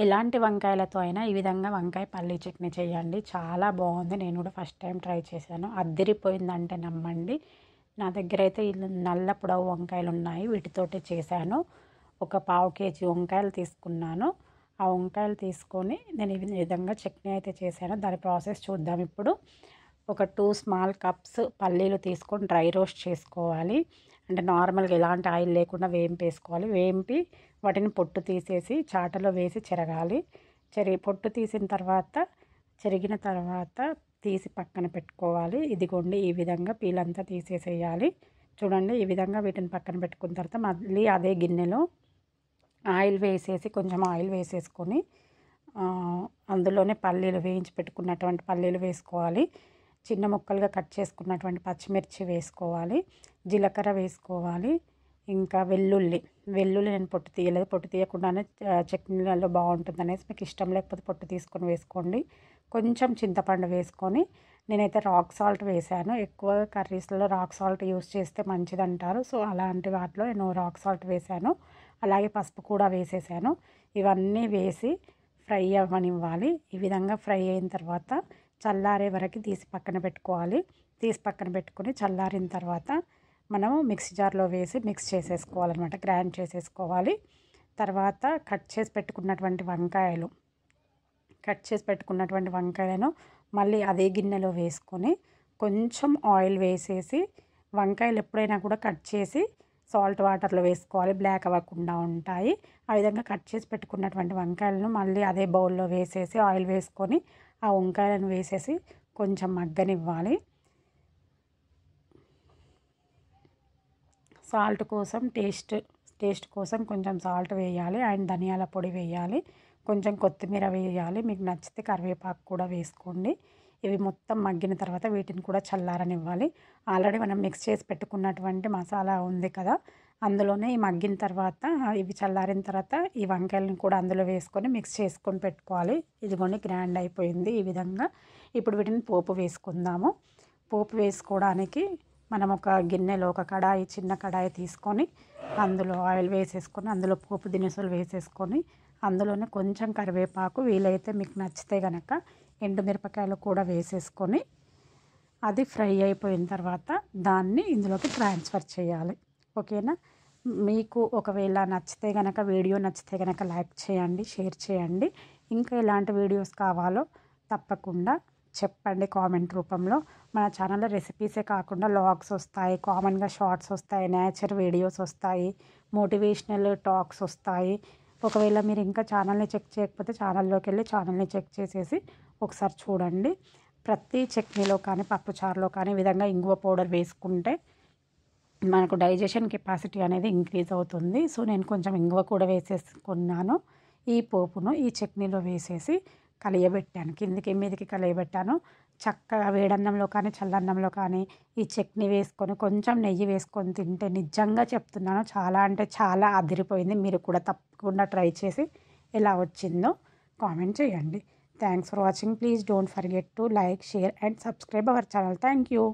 ఎలాంటి వంకాయలతో అయినా ఈ విధంగా వంకాయ పల్లీ చట్నీ చేయండి. చాలా బాగుంది. నేను కూడా ఫస్ట్ టైం ట్రై చేశాను. అద్దిరిపోయిందంటే నమ్మండి. నా దగ్గర అయితే నల్ల పొడవు వంకాయలు ఉన్నాయి. వీటితోటి చేశాను. ఒక పావు కేజీ వంకాయలు తీసుకున్నాను. ఆ వంకాయలు తీసుకొని నేను ఈ విధంగా చట్నీ అయితే చేశాను. దాని ప్రాసెస్ చూద్దాం ఇప్పుడు. ఒక 2 స్మాల్ కప్స్ పల్లీలు తీసుకొని డ్రై రోస్ట్ చేసుకోవాలి. అంటే నార్మల్గా ఎలాంటి ఆయిల్ లేకుండా వేయింపేసుకోవాలి. వేయింపి వాటిని పొట్టు తీసేసి చాటలో వేసి చెరగాలి. పొట్టు తీసిన తర్వాత చెరిగిన తర్వాత తీసి పక్కన పెట్టుకోవాలి. ఇదిగోండి ఈ విధంగా పీలంతా తీసేసేయాలి. చూడండి ఈ విధంగా వీటిని పక్కన పెట్టుకున్న తర్వాత మళ్ళీ అదే గిన్నెలో ఆయిల్ వేసేసి కొంచెం ఆయిల్ వేసేసుకొని అందులోనే పల్లీలు వేయించి పెట్టుకున్నటువంటి పల్లీలు వేసుకోవాలి. చిన్న ముక్కలుగా కట్ చేసుకున్నటువంటి పచ్చిమిర్చి వేసుకోవాలి. జీలకర్ర వేసుకోవాలి. ఇంకా వెల్లుల్లి నేను పొట్టు తీయలేదు. పొట్టు తీయకుండానే చట్నీలలో బాగుంటుంది అనేసి మీకు ఇష్టం లేకపోతే పొట్టు తీసుకొని వేసుకోండి. కొంచెం చింతపండు వేసుకొని నేనైతే రాక్ సాల్ట్ వేసాను. ఎక్కువ కర్రీస్లో రాక్ సాల్ట్ యూస్ చేస్తే మంచిది అంటారు. సో అలాంటి వాటిలో నేను రాక్ సాల్ట్ వేసాను. అలాగే పసుపు కూడా వేసేసాను. ఇవన్నీ వేసి ఫ్రై అవ్వనివ్వాలి. ఈ విధంగా ఫ్రై అయిన తర్వాత చల్లారే వరకు తీసి పక్కన పెట్టుకోవాలి. తీసి పక్కన పెట్టుకొని చల్లారిన తర్వాత మనము మిక్సీ జార్లో వేసి మిక్స్ చేసేసుకోవాలన్నమాట. గ్రైండ్ చేసేసుకోవాలి. తర్వాత కట్ చేసి పెట్టుకున్నటువంటి వంకాయలను మళ్ళీ అదే గిన్నెలో వేసుకొని కొంచెం ఆయిల్ వేసేసి వంకాయలు ఎప్పుడైనా కూడా కట్ చేసి సాల్ట్ వాటర్లో వేసుకోవాలి. బ్లాక్ అవ్వకుండా ఉంటాయి. ఆ విధంగా కట్ చేసి పెట్టుకున్నటువంటి వంకాయలను మళ్ళీ అదే బౌల్లో వేసేసి ఆయిల్ వేసుకొని ఆ వంకాయలను వేసేసి కొంచెం మగ్గనివ్వాలి. సాల్ట్ కోసం టేస్ట్ కోసం కొంచెం సాల్ట్ వేయాలి. అండ్ ధనియాల పొడి వేయాలి. కొంచెం కొత్తిమీర వేయాలి. మీకు నచ్చితే కరివేపాకు కూడా వేసుకోండి. ఇవి మొత్తం మగ్గిన తర్వాత వీటిని కూడా చల్లారనివ్వాలి. ఆల్రెడీ మనం మిక్స్ చేసి పెట్టుకున్నటువంటి మసాలా ఉంది కదా, అందులోనే ఈ మగ్గిన తర్వాత ఇవి చల్లారిన తర్వాత ఈ వంకాయలను కూడా అందులో వేసుకొని మిక్స్ చేసుకొని పెట్టుకోవాలి. ఇదిగోండి గ్రైండ్ అయిపోయింది ఈ విధంగా. ఇప్పుడు వీటిని పోపు వేసుకుందాము. పోపు వేసుకోవడానికి మనం ఒక గిన్నెలో ఒక చిన్న కడాయి తీసుకొని అందులో ఆయిల్ వేసేసుకొని అందులో పోపు దినుసులు వేసేసుకొని అందులోనే కొంచెం కరివేపాకు, వీలైతే మీకు నచ్చితే కనుక ఎండుమిరపకాయలు కూడా వేసేసుకొని అది ఫ్రై అయిపోయిన తర్వాత దాన్ని ఇందులోకి ట్రాన్స్ఫర్ చేయాలి. ఓకేనా? మీకు ఒకవేళ నచ్చితే కనుక వీడియో నచ్చితే కనుక లైక్ చేయండి, షేర్ చేయండి. ఇంకా ఎలాంటి వీడియోస్ కావాలో తప్పకుండా చెప్పండి కామెంట్ రూపంలో. మన ఛానల్లో రెసిపీసే కాకుండా వ్లాగ్స్ వస్తాయి, కామన్గా షార్ట్స్ వస్తాయి, నేచర్ వీడియోస్ వస్తాయి, మోటివేషనల్ టాక్స్ వస్తాయి. ఒకవేళ మీరు ఇంకా ఛానల్ని చెక్ చేయకపోతే ఛానల్లోకి వెళ్ళి ఛానల్ని చెక్ చేసేసి ఒకసారి చూడండి. ప్రతి చట్నీలో కానీ పప్పుచారులో కానీ ఈ విధంగా ఇంగువ పౌడర్ వేసుకుంటే మనకు డైజెషన్ కెపాసిటీ అనేది ఇంక్రీజ్ అవుతుంది. సో నేను కొంచెం ఇంగువ కూడా వేసేసుకున్నాను. ఈ పోపును ఈ చట్నీలో వేసేసి కలియబెట్టాను. కిందికి మీదికి కలియబెట్టాను. చక్కగా వేడన్నంలో కానీ చల్లన్నంలో కానీ ఈ చట్నీ వేసుకొని కొంచెం నెయ్యి వేసుకొని తింటే నిజంగా చెప్తున్నాను చాలా అంటే చాలా అదిరిపోయింది. మీరు కూడా తప్పకుండా ట్రై చేసి ఎలా వచ్చిందో కామెంట్ చేయండి. Thanks for watching. Please don't forget to like, share and subscribe our channel. Thank you.